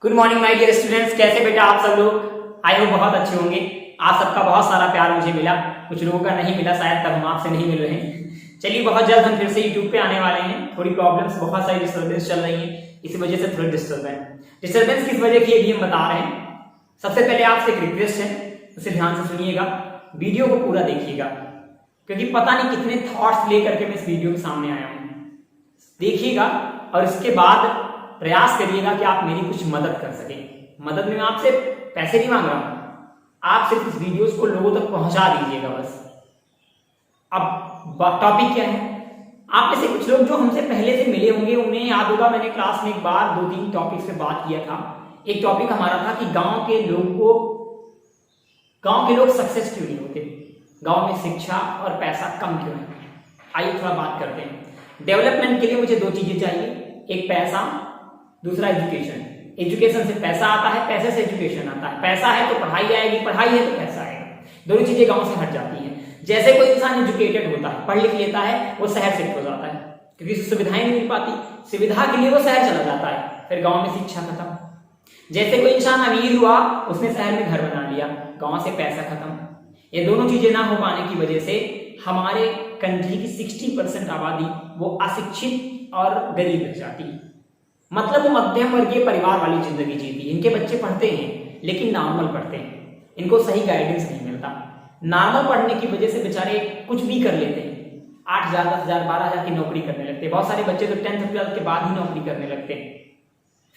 Good morning my dear students. कैसे बेटा आप सब लोग? आई होप बहुत अच्छे होंगे। आप सबका बहुत सारा प्यार मुझे मिला, कुछ लोगों का नहीं मिला, शायद तब हम आपसे नहीं मिल रहे हैं। चलिए बहुत जल्द हम फिर से यूट्यूब पे आने वाले हैं। थोड़ी प्रॉब्लम्स, बहुत सारी डिस्टर्बेंस चल रही है, इसी वजह से थोड़ी डिस्टर्बेंस किस वजह की ये भी हम बता रहे हैं। सबसे पहले आपसे एक रिक्वेस्ट है, उसे ध्यान से सुनिएगा, वीडियो को पूरा देखिएगा, क्योंकि पता नहीं कितने थॉट्स लेकर के मैं इस वीडियो के सामने आया हूं। देखिएगा और इसके बाद प्रयास करिएगा कि आप मेरी कुछ मदद कर सकें। मदद में मैं आपसे पैसे नहीं मांग रहा हूं, आप सिर्फ इस वीडियोस को लोगों तक पहुंचा दीजिएगा बस। अब टॉपिक क्या है? आप में से कुछ लोग जो हमसे पहले से मिले होंगे उन्हें याद होगा, मैंने क्लास में एक बार 2-3 टॉपिक्स पे बात किया था। एक टॉपिक हमारा था कि गांव के लोग सक्सेस क्यों नहीं होते, गांव में शिक्षा और पैसा कम क्यों है। आइए थोड़ा बात करते हैं। डेवलपमेंट के लिए मुझे 2 चीजें चाहिए, एक पैसा, दूसरा एजुकेशन। एजुकेशन से पैसा आता है, पैसे से एजुकेशन आता है। पैसा है तो पढ़ाई आएगी, पढ़ाई है तो पैसा आएगा। दोनों चीजें गांव से हट जाती हैं। जैसे कोई इंसान एजुकेटेड होता है, पढ़ लिख लेता है, वो शहर शिफ्ट हो जाता है क्योंकि सुविधाएं नहीं मिल पाती, सुविधा के लिए वो शहर चला जाता है, फिर गांव में शिक्षा खत्म। जैसे कोई इंसान अमीर हुआ, उसने शहर में घर बना लिया, गांव से पैसा खत्म। ये दोनों चीजें ना हो पाने की वजह से हमारे कंट्री की 60% आबादी वो अशिक्षित और गरीब रह जाती है। मतलब वो मध्यम वर्गीय परिवार वाली जिंदगी जीती है। इनके बच्चे पढ़ते हैं लेकिन नॉर्मल पढ़ते हैं, इनको सही गाइडेंस नहीं मिलता। नॉर्मल पढ़ने की वजह से बेचारे कुछ भी कर लेते हैं, 8,000, 10,000, 12,000 की नौकरी करने लगते हैं। बहुत सारे बच्चे तो 10th 12th के बाद ही नौकरी करने लगते हैं।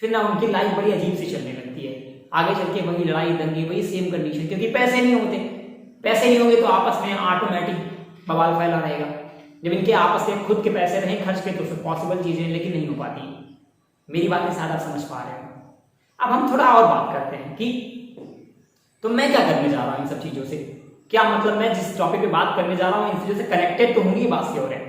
फिर ना उनकी लाइफ बड़ी अजीब सी चलने लगती है, आगे चल के वही लड़ाई दंगे, वही सेम कंडीशन, क्योंकि पैसे नहीं होते। पैसे नहीं होंगे तो आपस में ऑटोमेटिक बवाल फैला रहेगा। जब इनके आपस में खुद के पैसे रहें खर्च पे तो फिर पॉसिबल चीजें, लेकिन नहीं हो पाती। मेरी बातें शायद आप समझ पा रहे हो। अब हम थोड़ा और बात करते हैं कि तो मैं क्या करने जा रहा हूं इन सब चीजों से, क्या मतलब मैं जिस टॉपिक पे बात करने जा रहा हूं इन चीजों से कनेक्टेड तो होंगी, बात श्योर है।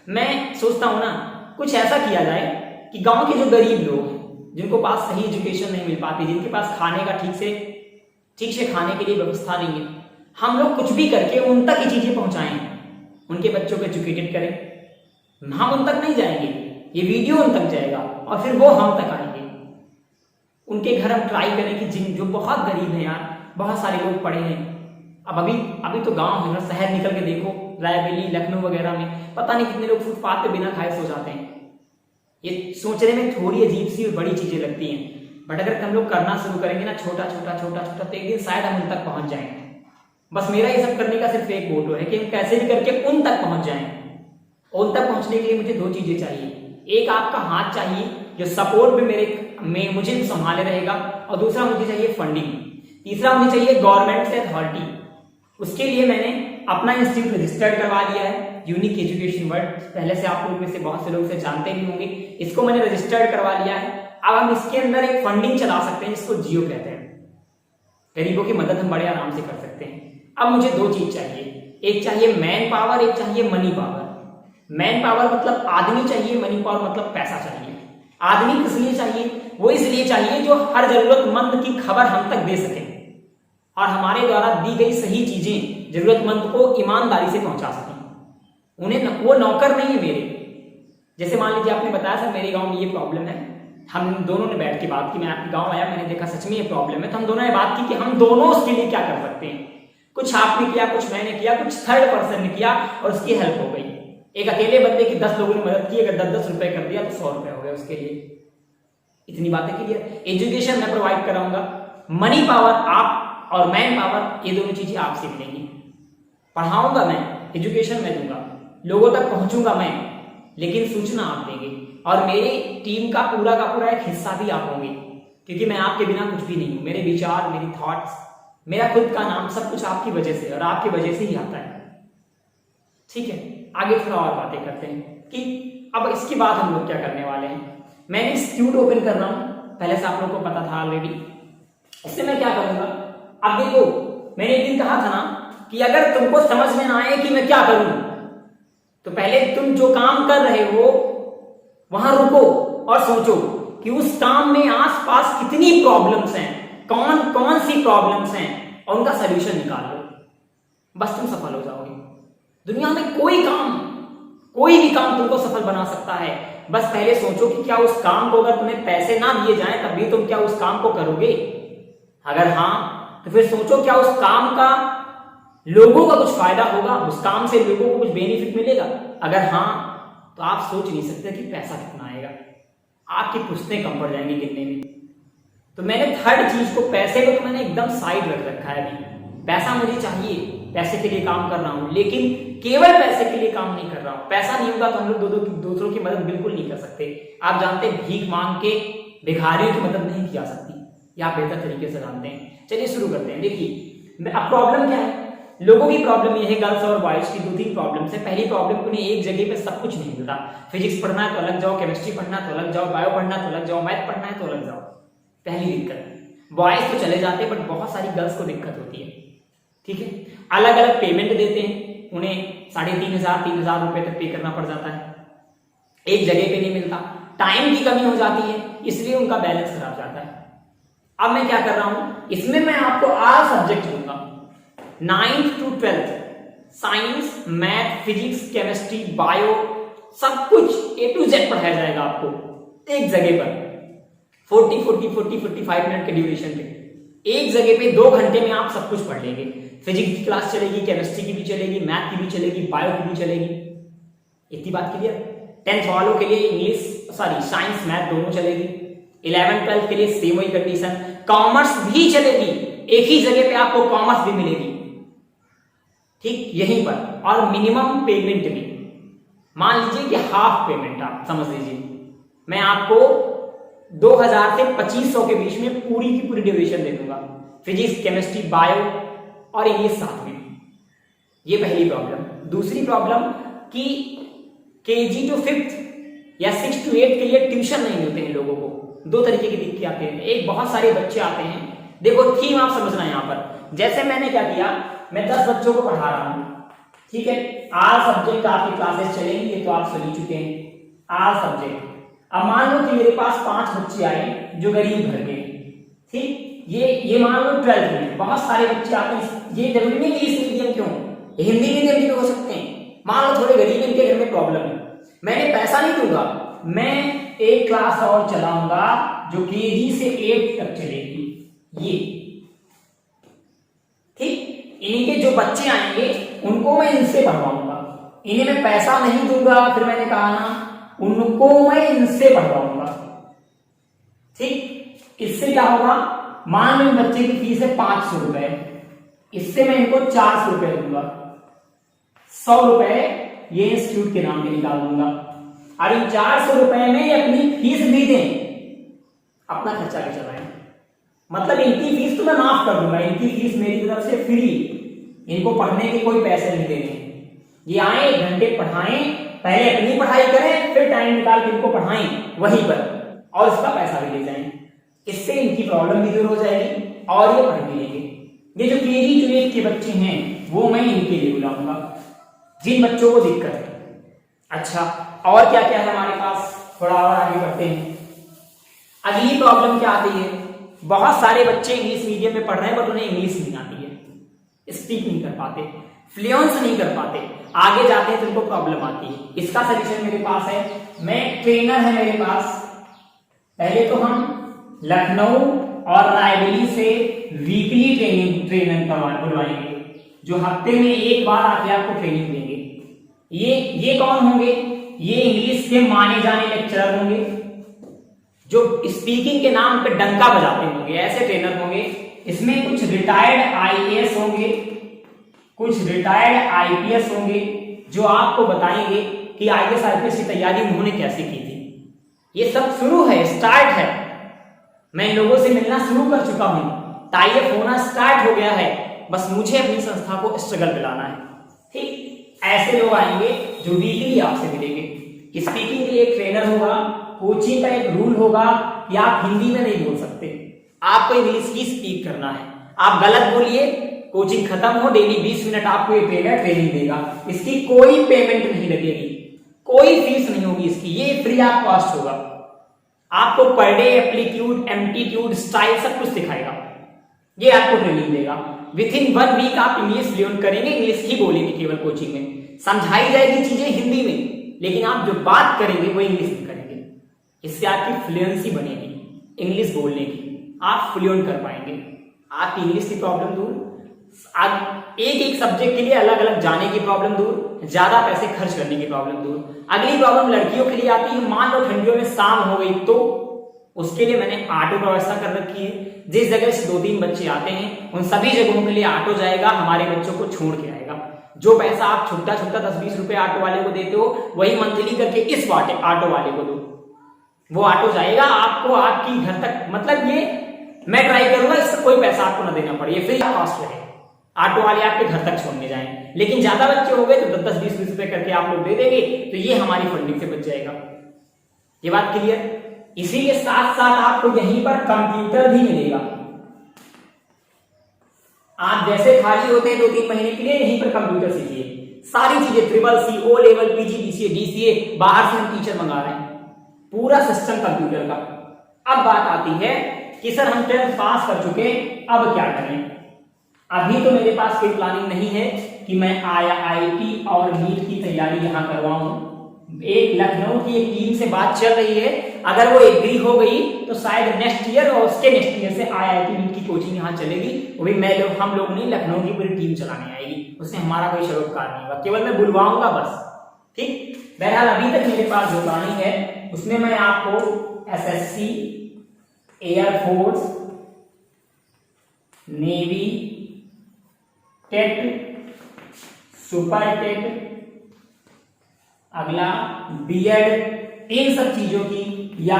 मैं सोचता हूं ना कुछ ऐसा किया जाए कि गांव के जो गरीब लोग हैं, जिनको पास सही एजुकेशन नहीं मिल पाती, जिनके पास खाने का ठीक से खाने के लिए व्यवस्था नहीं है, हम लोग कुछ भी करके उन तक ये चीजें पहुंचाएं, उनके बच्चों को एजुकेटेड करें। हम उन तक नहीं जाएंगे, ये वीडियो उन तक जाएगा और फिर वो हम तक आएंगे। उनके घर हम ट्राई करें कि जो बहुत गरीब हैं यार, बहुत सारे लोग पढ़े हैं। अब अभी तो गांव है ना, शहर निकल के देखो, रायबरेली, लखनऊ वगैरह में पता नहीं कितने लोग फुटपाथ पे बिना खाए सो जाते हैं। ये सोचने में थोड़ी अजीब सी और बड़ी चीजें लगती हैं, बट अगर हम लोग करना शुरू करेंगे ना छोटा छोटा तो एक दिन शायद हम उन तक पहुंच जाएंगे। बस मेरा ये सब करने का सिर्फ एक मोटो है कि हम कैसे भी करके उन तक पहुंच जाएं। उन तक पहुंचने के लिए मुझे 2 चीजें चाहिए, एक आपका हाथ चाहिए जो सपोर्ट में मुझे संभाले रहेगा, और दूसरा मुझे चाहिए फंडिंग, तीसरा मुझे चाहिए गवर्नमेंट से अथॉरिटी। उसके लिए मैंने अपना इंस्टीट्यूट रजिस्टर्ड करवा लिया है, यूनिक एजुकेशन वर्ल्ड। पहले से आप लोग में से बहुत से लोग से जानते भी होंगे, इसको मैंने रजिस्टर्ड करवा लिया है। अब हम इसके अंदर एक फंडिंग चला सकते हैं जिसको जियो कहते हैं। गरीबों की मदद हम बड़े आराम से कर सकते हैं। अब मुझे 2 चीज चाहिए, एक चाहिए मैन पावर, एक चाहिए मनी पावर। मैन पावर मतलब आदमी चाहिए, मनी पावर मतलब पैसा चाहिए। आदमी किस लिए चाहिए? वो इसलिए चाहिए जो हर जरूरतमंद की खबर हम तक दे सके और हमारे द्वारा दी गई सही चीजें जरूरतमंद को ईमानदारी से पहुंचा सके। उन्हें वो नौकर नहीं है मेरे। जैसे मान लीजिए आपने बताया सर मेरे गांव में ये प्रॉब्लम है, हम दोनों ने बैठ के बात की, मैं आपके गांव आया, मैंने देखा सच में ये प्रॉब्लम है, तो हम दोनों ने बात की कि हम दोनों उसके लिए क्या कर सकते हैं। कुछ आपने किया, कुछ मैंने किया, कुछ थर्ड पर्सन ने किया और उसकी हेल्प हो गई। एक अकेले बंदे की 10 लोगों ने मदद की, अगर 10-10 रुपए कर दिया तो 100 रुपए हो गए उसके लिए। इतनी बातें क्लियर। एजुकेशन मैं प्रोवाइड कराऊंगा, मनी पावर आप और मैन पावर, ये दोनों चीजें आपसे मिलेंगी। पढ़ाऊंगा मैं, एजुकेशन मैं दूंगा, लोगों तक पहुंचूंगा मैं, लेकिन सूचना आप देंगे और मेरी टीम का पूरा एक हिस्सा भी आप होंगे, क्योंकि मैं आपके बिना कुछ भी नहीं हूं। मेरे विचार, मेरी थॉट्स, मेरा खुद का नाम, सब कुछ आपकी वजह से और आपकी वजह से ही आता है। ठीक है, आगे थोड़ा और बातें करते हैं कि अब इसके बाद हम लोग क्या करने वाले हैं। मैंने इंस्टीट्यूट ओपन कर रहा हूं, पहले से आप लोगों को पता था ऑलरेडी। इससे मैं क्या करूंगा, अब देखो मैंने एक दिन कहा था ना कि अगर तुमको समझ में ना आए कि मैं क्या करूं, तो पहले तुम जो काम कर रहे हो वहां रुको और सोचो कि उस काम में आसपास कितनी प्रॉब्लम्स हैं, कौन कौन सी प्रॉब्लम्स हैं, और उनका सॉल्यूशन निकाल लो। बस तुम सफल हो जाओगे। दुनिया में कोई भी काम तुमको सफल बना सकता है, बस पहले सोचो कि क्या उस काम को अगर तुम्हें पैसे ना दिए जाएं तब भी तुम क्या उस काम को करोगे? अगर हाँ तो फिर सोचो क्या उस काम का लोगों का कुछ फायदा होगा, उस काम से लोगों को कुछ बेनिफिट मिलेगा? अगर हाँ तो आप सोच नहीं सकते कि पैसा कितना आएगा, आपकी पुश्तें कम पड़ जाएंगी गिनने में। तो मैंने थर्ड चीज को, पैसे को तो मैंने एकदम साइड रख रखा है अभी। पैसा मुझे चाहिए, पैसे के लिए काम कर रहा हूं, लेकिन केवल पैसे के लिए काम नहीं कर रहा हूं। पैसा नहीं होगा तो हम लोग दूसरों की मदद बिल्कुल नहीं कर सकते। आप जानते हैं भीख मांग के भिखारियों की मदद नहीं की जा सकती, या आप बेहतर तरीके से जानते हैं। चलिए शुरू करते हैं। देखिए अब प्रॉब्लम क्या है, लोगों की प्रॉब्लम ये है, गर्ल्स और बॉयज की 2-3 प्रॉब्लम है। पहली प्रॉब्लम उन्हें एक जगह पे सब कुछ नहीं मिलता। फिजिक्स पढ़ना है तो अलग जाओ, केमिस्ट्री पढ़ना है तो अलग जाओ, बायो पढ़ना है तो अलग जाओ, मैथ पढ़ना है तो अलग जाओ। पहली दिक्कत। बॉयज तो चले जाते हैं बट बहुत सारी गर्ल्स को दिक्कत होती है। ठीक है, अलग अलग पेमेंट देते हैं, उन्हें 3,500-3,000 रुपए तक पे करना पड़ जाता है, एक जगह पे नहीं मिलता। टाइम की कमी हो जाती है, इसलिए उनका बैलेंस खराब जाता है। अब मैं क्या कर रहा हूं, इसमें मैं आपको 8 सब्जेक्ट दूंगा, 9th to 12th, science, math, physics, chemistry, bio, सब कुछ A to Z पढ़ाया जाएगा आपको एक जगह पर। 45 मिनट के ड्यूरेशन पे एक जगह पे 2 घंटे में आप सब कुछ पढ़ लेंगे। फिजिक्स की क्लास चलेगी, केमिस्ट्री की भी चलेगी, मैथ की भी चलेगी, बायो की भी चलेगी। इतनी बात क्लियर? 10th वालों के लिए साइंस मैथ दोनों चलेगी। 11th-12th के लिए सेम वही कंडीशन। कॉमर्स भी चलेगी, एक ही जगह पे आपको कॉमर्स भी मिलेगी, ठीक यहीं पर। और मिनिमम पेमेंट भी मान लीजिए कि हाफ पेमेंट आप समझ लीजिए। मैं आपको 2000 से 2500 के बीच में पूरी की पूरी ड्यूरेशन दे दूंगा, फिजिक्स, केमिस्ट्री, बायो और इंग्लिश साथ में। ये पहली प्रॉब्लम। दूसरी प्रॉब्लम कि KG to 5th या 6 to 8 के लिए ट्यूशन नहीं मिलते हैं लोगों को। 2 तरीके की दिक्कत आते हैं। एक, बहुत सारे बच्चे आते हैं, देखो थीम आप समझना यहां पर। जैसे मैंने क्या किया, मैं 10 बच्चों को पढ़ा रहा हूं, ठीक है, 8 सब्जेक्ट आपकी क्लासेस चलेंगी, ये तो आप समझ चुके हैं, 8 सब्जेक्ट। अब मान लो कि मेरे पास 5 बच्चे आए जो गरीब घर के, ठीक, ये मान लो 12th में बहुत सारे बच्चे आते हैं। ये जरूरी नहीं कि इंग्लिश मीडियम क्यों, हिंदी मीडियम भी हो सकते हैं। मान लो थोड़े गरीब इनके घर में प्रॉब्लम है, मैंने पैसा नहीं दूंगा, मैं एक क्लास और चलाऊंगा जो KG से 8 तक चलेगी। ये ठीक, इन्हीं के जो बच्चे आएंगे उनको मैं इनसे पढ़वाऊंगा, इन्हें मैं पैसा नहीं दूंगा। फिर मैंने कहा ना, उनको मैं इनसे पढ़वाऊंगा, ठीक। इससे क्या होगा, मान लो बच्चे की फीस है 500 रुपए, इससे मैं इनको 400 रुपए दूंगा, 100 रुपए ये इंस्टीट्यूट के नाम पे निकाल दूंगा। और इन 400 रुपए में ये अपनी फीस भी दें, अपना खर्चा भी चलाएं। मतलब इनकी फीस तो मैं माफ कर दूंगा, इनकी फीस मेरी तरफ से फ्री, इनको पढ़ने के कोई पैसे नहीं देने। ये आए, 1 घंटे पढ़ाएं, पहले अपनी पढ़ाई करें, फिर टाइम निकाल के इनको पढ़ाएं वहीं पर, और इसका पैसा भी ले जाएं। इससे इनकी प्रॉब्लम भी दूर हो जाएगी और ये पढ़ भी लेंगे। ये जो KG to 8 के बच्चे हैं वो मैं इनके लिए बुलाऊंगा, जिन बच्चों को दिक्कत है। अच्छा, और क्या क्या है हमारे पास, थोड़ा और आगे बढ़ते हैं। अगली प्रॉब्लम क्या आती है, बहुत सारे बच्चे इंग्लिश मीडियम में पढ़ रहे हैं बट उन्हें इंग्लिश नहीं आती है, स्पीक नहीं कर पाते, फ्लुएंस नहीं कर पाते, आगे जाते हैं तो उनको प्रॉब्लम आती है। इसका सलूशन मेरे पास है, मैं ट्रेनर है मेरे पास। पहले तो हम लखनऊ और रायबरेली से वीकली ट्रेनिंग बुलवाएंगे, जो हफ्ते में एक बार आके आपको ट्रेनिंग देंगे। ये कौन होंगे, ये इंग्लिश के माने जाने लेक्चरर होंगे, जो स्पीकिंग के नाम पे डंका बजाते होंगे, ऐसे ट्रेनर होंगे। इसमें कुछ रिटायर्ड IAS होंगे, कुछ रिटायर्ड IPS होंगे, जो आपको बताएंगे कि IAS IPS की तैयारी उन्होंने कैसे की थी। ये सब शुरू है, स्टार्ट है। मैं इन लोगों से मिलना शुरू कर चुका हूं, टाई अप होना स्टार्ट हो गया है, बस मुझे अपनी संस्था को स्ट्रगल दिलाना है, ठीक। ऐसे लोग आएंगे जो वीकली आपसे मिलेंगे। स्पीकिंग के लिए एक ट्रेनर होगा, कोचिंग का एक रूल होगा कि आप हिंदी में नहीं बोल सकते, आपको इंग्लिश ही स्पीक करना है। आप गलत बोलिए, कोचिंग खत्म हो, डेली 20 मिनट आपको ये ट्रेनर ट्रेनिंग देगा। इसकी कोई पेमेंट नहीं लगेगी, कोई फीस नहीं होगी इसकी, ये फ्री ऑफ कॉस्ट होगा। आपको per day aptitude, aptitude, style सब कुछ सिखाएगा, ये आपको ट्रेनिंग देगा। विद इन 1 वीक आप इंग्लिश लर्न करेंगे, इंग्लिश ही बोलेंगे केवल कोचिंग में, समझाई जाएगी चीजें हिंदी में, लेकिन आप जो बात करेंगे वो इंग्लिश में करेंगे। इससे आपकी फ्लुएंसी बनेगी इंग्लिश बोलने की, आप फ्लुएंट कर पाएंगे, आपकी इंग्लिश की प्रॉब्लम दूर, आप एक एक सब्जेक्ट के लिए अलग अलग जाने की प्रॉब्लम दूर, ज्यादा पैसे खर्च करने की प्रॉब्लम दूर। अगली प्रॉब्लम लड़कियों के लिए आती है, मान लो ठंडियों में शाम हो गई तो उसके लिए मैंने ऑटो की व्यवस्था कर रखी है। जिस जगह से 2-3 बच्चे आते हैं उन सभी जगहों के लिए ऑटो जाएगा, हमारे बच्चों को छोड़ के आएगा। जो पैसा आप छुट्टा 10-20 रुपए ऑटो वाले को देते हो वही मंथली करके इस ऑटो वाले को दो, वो ऑटो जाएगा आपको आपकी घर तक। मतलब ये मैं ट्राई करूंगा इससे कोई पैसा आपको ना देना पड़े, ये फ्री कॉस्ट रहे, ऑटो वाले आपके घर तक छोड़ने जाएं। लेकिन ज्यादा बच्चे हो गए तो 10-20 रुपए करके आप लोग दे देंगे तो ये हमारी फंडिंग से बच जाएगा। ये बात क्लियर। इसी के साथ साथ आपको यहीं पर कंप्यूटर भी मिलेगा। आप जैसे खाली होते हैं 2-3 महीने के लिए यहीं पर कंप्यूटर सीखिए, सारी चीजें CCC, O level, PG, BCA, DCA, बाहर से हम टीचर मंगा रहे हैं, पूरा सिस्टम कंप्यूटर का। अब बात आती है कि सर हम 10th पास कर चुके, अब क्या करें। अभी तो मेरे पास कोई प्लानिंग नहीं है कि मैं IIT और नीट की तैयारी यहां करवाऊं। एक लखनऊ की एक टीम से बात चल रही है, अगर वो एग्री हो गई तो शायद नेक्स्ट ईयर और उसके नेक्स्ट ईयर से IIT नीट की कोचिंग यहाँ चलेगी। वो भी हम लोग नहीं, लखनऊ की पूरी टीम चलाने आएगी, उससे हमारा कोई सरोकार नहीं होगा, केवल मैं बुलवाऊंगा बस। ठीक। बहरहाल अभी तक मेरे पास जो प्लानिंग है उसमें मैं आपको SSC, air force, navy, TET, super TET, अगला बीएड, इन सब चीजों की, या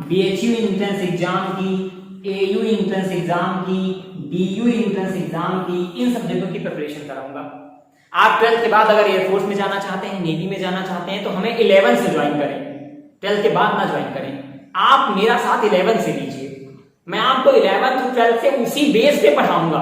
BHU एंट्रेंस एग्जाम की, AU एंट्रेंस एग्जाम की, DU एंट्रेंस एग्जाम की, इन सब जगहों की प्रिपरेशन कराऊंगा। आप 12th के बाद अगर एयरफोर्स में जाना चाहते हैं, नेवी में जाना चाहते हैं तो हमें 11 से ज्वाइन करें, 12th के बाद ना ज्वाइन करें। आप मेरा साथ 11 से लीजिए, मैं आपको 11th to 12th से उसी बेस पे पढ़ाऊंगा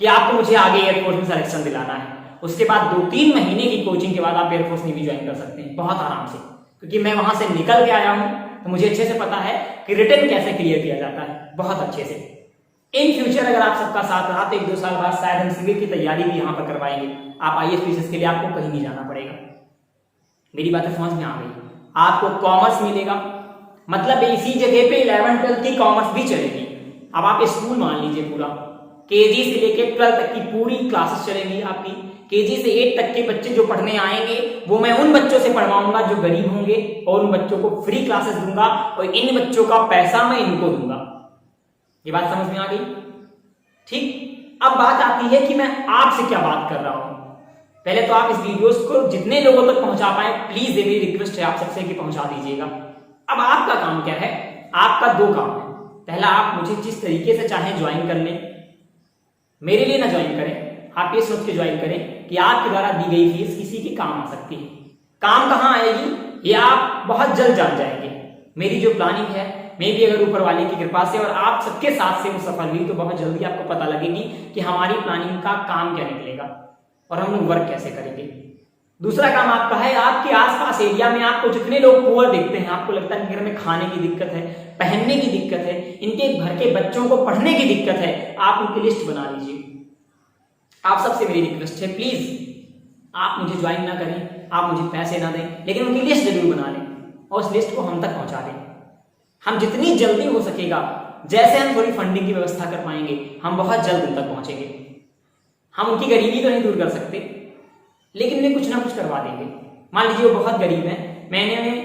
कि आपको मुझे आगे एयरफोर्स में सिलेक्शन दिलाना है। उसके बाद 2-3 महीने की कोचिंग के बाद आप एयरफोर्स नेवी ज्वाइन कर सकते हैं बहुत आराम से, क्योंकि मैं वहां से निकल के आया हूं तो मुझे अच्छे से पता है कि रिटर्न कैसे क्लियर किया जाता है, बहुत अच्छे से। इन फ्यूचर अगर आप सबका साथ रहा तो 1-2 साल बाद शायद हम सिविल की तैयारी भी यहाँ पर करवाएंगे। आप IAS पीसीएस के लिए आपको कहीं नहीं जाना पड़ेगा। मेरी बातें समझ में आ गई। आपको कॉमर्स मिलेगा, मतलब इसी जगह पे 11th-12th की कॉमर्स भी चलेगी। अब आप स्कूल मान लीजिए पूरा, KG से लेकर 12th तक की पूरी क्लासेस चलेंगी आपकी। KG से 8 तक के बच्चे जो पढ़ने आएंगे वो मैं उन बच्चों से पढ़वाऊंगा जो गरीब होंगे, और उन बच्चों को फ्री क्लासेस दूंगा, और इन बच्चों का पैसा मैं इनको दूंगा। ये बात समझ में आ गई? ठीक। अब बात आती है कि मैं आपसे क्या बात कर रहा हूं। पहले तो आप इस वीडियोस को जितने लोगों तक पहुंचा पाए, प्लीज ये मेरी रिक्वेस्ट है आप सबसे कि पहुंचा दीजिएगा। अब आपका काम क्या है? आपका 2 काम है। पहला, आप मुझे जिस तरीके से चाहे ज्वाइन कर लें, मेरे लिए ना ज्वाइन करें, आप ये सोच के ज्वाइन करें कि आपके द्वारा दी गई फीस किसी के काम आ सकती है। काम कहां आएगी ये आप बहुत जल्द जान जाएंगे। मेरी जो प्लानिंग है, मैं भी अगर ऊपर वाले की कृपा से और आप सबके साथ से वो सफल हुई तो बहुत जल्दी आपको पता लगेगी कि हमारी प्लानिंग का काम क्या निकलेगा और हम लोग वर्क कैसे करेंगे। दूसरा काम आपका है, आपके आसपास एरिया में आपको जितने लोग पुअर देखते हैं, आपको लगता है कि घर में खाने की दिक्कत है, पहनने की दिक्कत है, इनके घर के बच्चों को पढ़ने की दिक्कत है, आप उनकी लिस्ट बना लीजिए। आप सबसे मेरी रिक्वेस्ट है, प्लीज आप मुझे ज्वाइन ना करें, आप मुझे पैसे ना दें, लेकिन उनकी लिस्ट जरूर बना लें और उस लिस्ट को हम तक पहुंचा दें। हम जितनी जल्दी हो सकेगा, जैसे हम थोड़ी फंडिंग की व्यवस्था कर पाएंगे, हम बहुत जल्द उन तक पहुंचेंगे। हम उनकी गरीबी तो नहीं दूर कर सकते, लेकिन उन्हें कुछ ना कुछ करवा देंगे। मान लीजिए वो बहुत गरीब है, मैंने उन्हें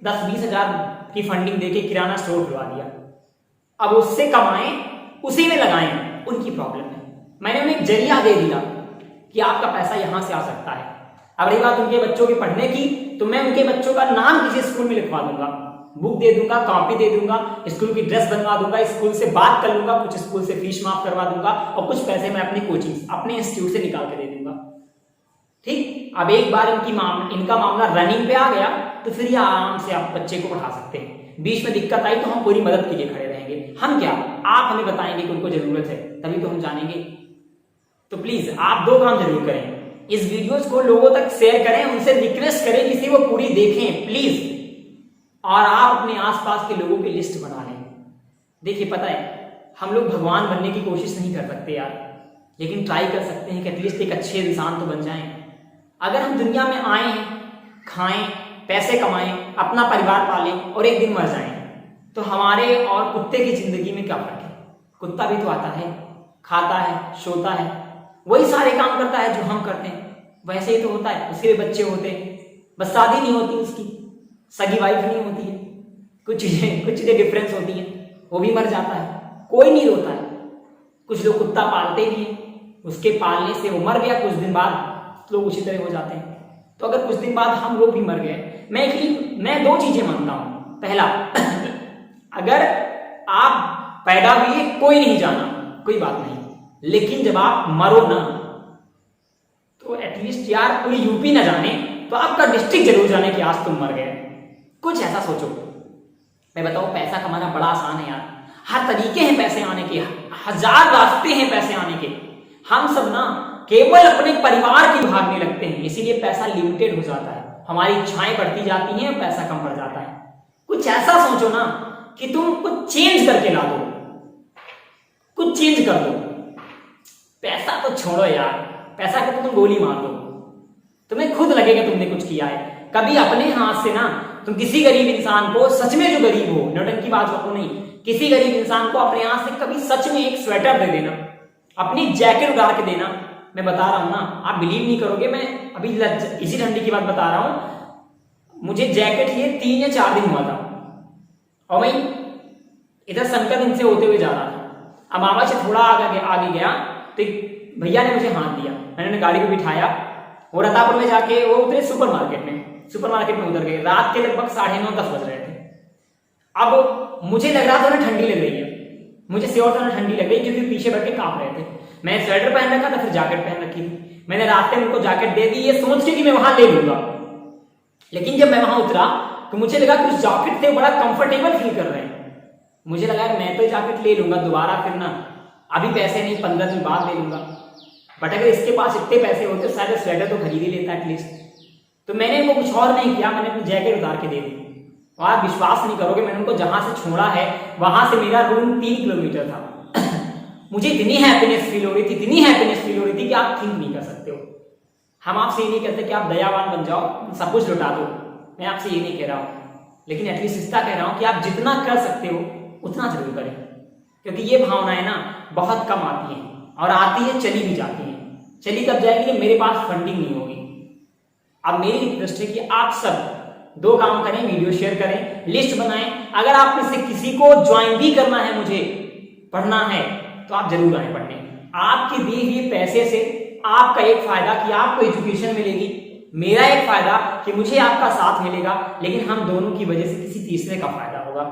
10-20 हजार की फंडिंग देके किराना स्टोर खुलवा दिया, अब उससे कमाएं, उसी में लगाएं, उनकी प्रॉब्लम है। मैंने उन्हें एक जरिया दे दिया कि आपका पैसा यहां से आ सकता है। अब रही बात उनके बच्चों के पढ़ने की, तो मैं उनके बच्चों का नाम किसी स्कूल में लिखवा दूंगा, बुक दे दूंगा, कॉपी दे दूंगा, स्कूल की ड्रेस बनवा दूंगा, स्कूल से बात कर लूंगा, कुछ स्कूल से फीस माफ करवा दूंगा और कुछ पैसे मैं अपनी कोचिंग, अपने इंस्टीट्यूट से निकाल के दे दूंगा। ठीक। अब एक बार इनका मामला रनिंग पे आ गया तो फिर ये आराम से आप बच्चे को पढ़ा सकते हैं। बीच में दिक्कत आई तो हम पूरी मदद के लिए खड़े रहेंगे। हम क्या, आप हमें बताएंगे कि उनको जरूरत है, तभी तो हम जानेंगे। तो प्लीज आप 2 काम जरूर करें, इस वीडियोस को लोगों तक शेयर करें, उनसे रिक्वेस्ट करें किसी वो पूरी देखें प्लीज, और आप अपने आसपास के लोगों की लिस्ट बना लें। देखिए पता है, हम लोग भगवान बनने की कोशिश नहीं कर सकते यार, लेकिन ट्राई कर सकते हैं कि एटलीस्ट एक अच्छे इंसान तो बन जाएं। अगर हम दुनिया में आए, खाएं, पैसे कमाएं, अपना परिवार पालें और एक दिन मर जाएं। तो हमारे और कुत्ते की जिंदगी में क्या फर्क है? कुत्ता भी तो आता है, खाता है, सोता है, वही सारे काम करता है जो हम करते हैं, वैसे ही तो होता है। उसके भी बच्चे होते हैं, बस शादी नहीं होती उसकी, सगी वाइफ नहीं होती है, कुछ चीजें डिफरेंस होती हैं, वो भी मर जाता है, कोई नहीं रोता है। कुछ लोग कुत्ता पालते भी हैं, उसके पालने से वो मर गया, कुछ दिन बाद लोग उसी तरह हो जाते हैं। तो अगर कुछ दिन बाद हम लोग भी मर गए, मैं दो चीजें मानता हूं। पहला, अगर आप पैदा हुए कोई नहीं जाना, कोई बात नहीं, लेकिन जब आप मरो ना तो एटलीस्ट यार कोई यूपी ना जाने तो आपका डिस्ट्रिक्ट जरूर जाने कि आज तुम मर गए। कुछ ऐसा सोचो। मैं बताऊं, पैसा कमाना बड़ा आसान है यार, हर तरीके हैं पैसे आने के, हजार रास्ते हैं पैसे आने के। हम सब ना केवल अपने परिवार की भागने लगते हैं, इसीलिए पैसा लिमिटेड हो जाता है, हमारी इच्छाएं बढ़ती जाती हैं, पैसा कम पड़ जाता है। कुछ ऐसा सोचो ना कि तुम कुछ चेंज करके ला दो, कुछ चेंज कर दो। पैसा तो छोड़ो यार, पैसा को तो तुम गोली मार दो, तुम्हें खुद लगेगा तुमने कुछ किया है। कभी अपने हाथ से ना तुम किसी गरीब इंसान को, सच में जो गरीब हो, नौटंकी बात को नहीं, किसी गरीब इंसान को अपने हाथ से कभी सच में एक स्वेटर दे देना, अपनी जैकेट उड़ा के देना। मैं बता रहा हूं ना, आप बिलीव नहीं करोगे, मैं अभी इसी ठंडी की बात बता रहा हूं। मुझे जैकेट लिए 3 या 4 दिन हुआ था और मैं इधर शंकर दिन से होते हुए जा रहा था। अमावा से थोड़ा आगे गया तो भैया ने मुझे हाथ दिया, मैंने गाड़ी को बिठाया और रतापुर में जाके वो उतरे सुपर मार्केट में उतर गए। रात के लगभग 9:30-10 बज रहे थे। अब मुझे लग रहा था उन्हें ठंडी लग रही है, मुझे श्योर था उन्हें ठंडी लग रही क्योंकि पीछे बैठ के कांप रहे थे। मैंने स्वेटर पहन रखा था, फिर जैकेट पहन रखी थी। मैंने रास्ते में उनको जैकेट दे दी, ये सोच के कि मैं वहां ले लूंगा। लेकिन जब मैं वहां उतरा तो मुझे लगा कि उस जैकेट से बड़ा कंफर्टेबल फील कर रहे हैं। मुझे लगा मैं तो जैकेट ले लूंगा दोबारा, फिर ना अभी पैसे नहीं, 15 दिन बाद ले लूंगा। बट अगर इसके पास इतने पैसे होते शायद स्वेटर तो खरीद ही लेता एटलीस्ट। तो मैंने इनको कुछ और नहीं किया, मैंने अपनी जैकेट उतार के दे दी। और आप विश्वास नहीं करोगे, मैंने उनको जहां से छोड़ा है वहां से मेरा रूम 3 किलोमीटर था। मुझे इतनी हैप्पीनेस फील हो रही थी कि आप थिंक नहीं कर सकते हो। हम आपसे ये नहीं कहते कि आप दयावान बन जाओ, सब कुछ लुटा दो, मैं आपसे ये नहीं कह रहा हूं, लेकिन एटलीस्ट इतना कह रहा हूं कि आप जितना कर सकते हो उतना जरूर करें। क्योंकि ये भावनाएं ना बहुत कम आती हैं, और आती है चली भी जाती है। चली कब जाएगी? मेरे पास फंडिंग नहीं होगी। अब मेरी रिक्वेस्ट है कि आप सब 2 काम करें, वीडियो शेयर करें, लिस्ट बनाएं। अगर आप में से किसी को ज्वाइन भी करना है, मुझे पढ़ना है, तो आप जरूर आए पढ़ने। आपके दिए हुए पैसे से आपका एक फायदा कि आपको एजुकेशन मिलेगी, मेरा एक फायदा कि मुझे आपका साथ मिलेगा, लेकिन हम दोनों की वजह से किसी तीसरे का फायदा होगा।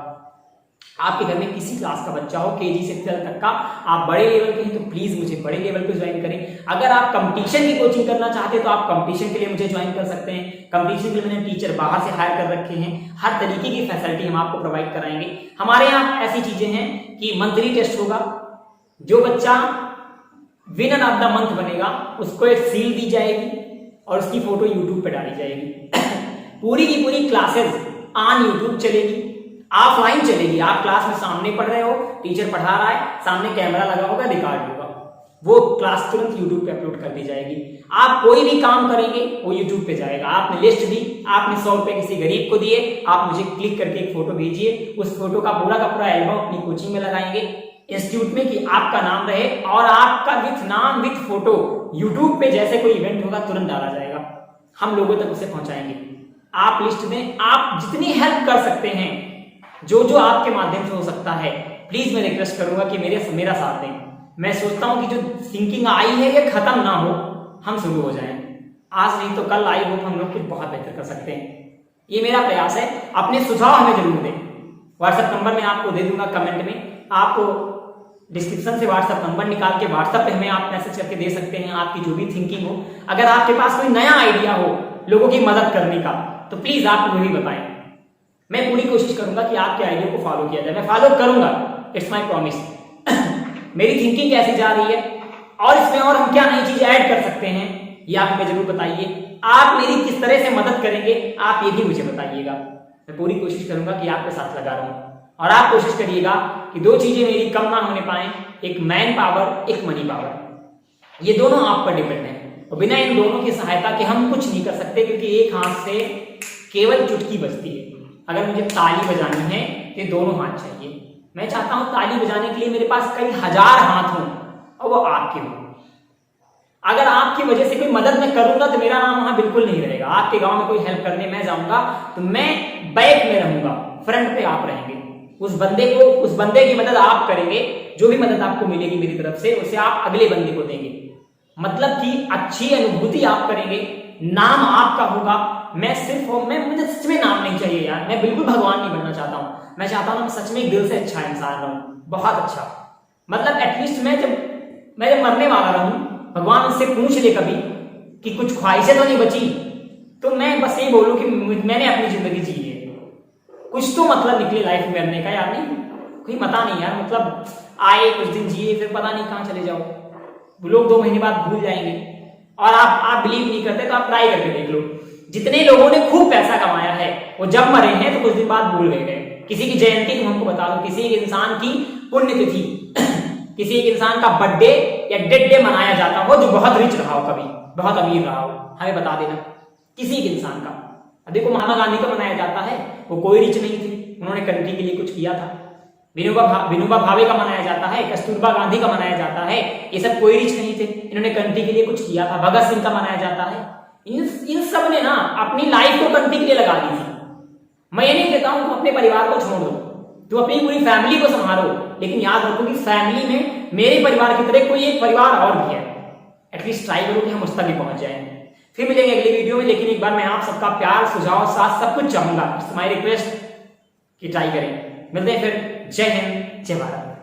आपके घर में किसी क्लास का बच्चा हो, केजी से 12 तक का, आप बड़े लेवल के हैं तो प्लीज मुझे बड़े लेवल पे ज्वाइन करें। अगर आप कंपटीशन की कोचिंग करना चाहते हैं तो आप कंपटीशन के लिए मुझे ज्वाइन कर सकते हैं। कंपटीशन के लिए मैंने टीचर बाहर से हायर कर रखे हैं, हर तरीके की फैसिलिटी हम आपको प्रोवाइड कराएंगे। हमारे यहाँ ऐसी चीजें हैं कि मंथली टेस्ट होगा, जो बच्चा विनर ऑफ द मंथ बनेगा उसको एक सील दी जाएगी और उसकी फोटो यूट्यूब पे डाली जाएगी। पूरी की पूरी क्लासेस ऑन यूट्यूब चलेगी, ऑफलाइन चलेगी। आप क्लास में सामने पढ़ रहे हो, टीचर पढ़ा रहा है, सामने कैमरा लगा होगा, रिकॉर्ड होगा, वो क्लास तुरंत यूट्यूब पे अपलोड कर दी जाएगी। आप कोई भी काम करेंगे वो यूट्यूब पे जाएगा। आपने लिस्ट दी, आपने 100 रुपए किसी गरीब को दिए, आप मुझे क्लिक करके एक फोटो भेजिए, उस फोटो का पूरा एल्बम अपनी कोचिंग में लगाएंगे इंस्टीट्यूट में कि आपका नाम रहे, और आपका विथ नाम विथ फोटो यूट्यूब पे जैसे कोई इवेंट होगा तुरंत डाला जाएगा। हम लोगों तक उसे पहुंचाएंगे। आप लिस्ट दें, आप जितनी हेल्प कर सकते हैं, जो आपके माध्यम से हो सकता है, प्लीज मैं रिक्वेस्ट करूंगा कि मेरा साथ दें। मैं सोचता हूं कि जो थिंकिंग आई है ये खत्म ना हो, हम शुरू हो जाएं। आज नहीं तो कल आई होप हम लोग कुछ बहुत बेहतर कर सकते हैं। ये मेरा प्रयास है। अपने सुझाव हमें जरूर दें। व्हाट्सएप नंबर मैं आपको दे दूंगा कमेंट में, आपको डिस्क्रिप्शन से व्हाट्सएप नंबर निकाल के व्हाट्सएप पे हमें आप मैसेज करके दे सकते हैं, आपकी जो भी थिंकिंग हो। अगर आपके पास कोई नया आइडिया हो लोगों की मदद करने का तो प्लीज आप मुझे भी बताएं। मैं पूरी कोशिश करूंगा कि आपके आइडिया को फॉलो किया जाए। मैं फॉलो करूंगा, इट्स माय प्रॉमिस। मेरी थिंकिंग कैसी जा रही है और इसमें और हम क्या नई चीज ऐड कर सकते हैं ये आप मुझे जरूर बताइए। आप मेरी किस तरह से मदद करेंगे आप ये भी मुझे बताइएगा। मैं पूरी कोशिश करूंगा कि आपके साथ लगा रहूं, और आप कोशिश करिएगा कि 2 चीजें मेरी कम ना होने पाए, एक मैन पावर, एक मनी पावर। ये दोनों आप पर डिपेंड है, और बिना इन दोनों की सहायता के हम कुछ नहीं कर सकते, क्योंकि एक हाथ से केवल चुटकी बजती है। अगर मुझे ताली बजानी है तो दोनों हाथ चाहिए। मैं चाहता हूं ताली बजाने के लिए मेरे पास कई हजार हाथ हों और वो आपके हों। अगर आपकी वजह से कोई मदद मैं करूंगा तो मेरा नाम वहां बिल्कुल नहीं रहेगा। आपके गांव में कोई हेल्प करने मैं जाऊंगा तो मैं बैक में रहूंगा, फ्रंट पे आप रहेंगे। उस बंदे की मदद आप करेंगे, जो भी मदद आपको मिलेगी मेरी तरफ से उसे आप अगले बंदे को देंगे। मतलब कि अच्छी अनुभूति आप करेंगे, नाम आपका होगा। मुझे सच में नाम नहीं चाहिए यार, मैं बिल्कुल भगवान नहीं बनना चाहता हूं। मैं चाहता हूं मैं सच में दिल से अच्छा इंसान रहूं, बहुत अच्छा। मतलब एटलीस्ट मैं जब मरने वाला रहूं, भगवान उससे पूछ ले कभी कि कुछ ख्वाहिशें तो नहीं बची, तो मैं बस ये बोलूं कि मैंने अपनी जिंदगी जी है। कुछ तो मतलब निकले लाइफ में मरने का यार। नहीं कोई पता नहीं यार, मतलब आए कुछ दिन जिए फिर पता नहीं कहां चले जाओ। वो लोग 2 महीने बाद भूल जाएंगे। और आप बिलीव नहीं करते तो आप ट्राई करके देख लो। जितने लोगों ने खूब पैसा कमाया है वो जब मरे हैं तो कुछ दिन बाद भूल गए। किसी की जयंती तुम हमको बता दो, किसी एक इंसान की पुण्यतिथि, किसी एक इंसान का बर्थडे या डेड डे मनाया जाता हो जो बहुत रिच रहा हो, कभी बहुत अमीर रहा हो, हमें बता देना किसी एक इंसान का। देखो महात्मा गांधी का मनाया जाता है, वो कोई रिच नहीं थे, उन्होंने कंट्री के लिए कुछ किया था। विनोबा भावे का मनाया जाता है, कस्तूरबा गांधी का मनाया जाता है, ये सब कोई रिच नहीं थे, इन्होंने कंट्री के लिए कुछ किया था। भगत सिंह का मनाया जाता है। इन सब ने ना अपनी लाइफ को कंट्री के लिए लगा दी थी। मैं ये नहीं कहता हूं तुम अपने परिवार को छोड़ दो, तुम अपनी पूरी फैमिली को संभालो, लेकिन याद रखो कि फैमिली में मेरे परिवार की तरह कोई एक परिवार और भी है। एटलीस्ट ट्राई करो कि हम उस तक भी पहुंच जाएं। फिर मिलेंगे अगले वीडियो में, लेकिन एक बार मैं आप सबका प्यार, सुझाव, साथ सब कुछ चाहूंगा। इट्स माय रिक्वेस्ट कि ट्राई करें। मिलते हैं फिर। जय हिंद, जय भारत।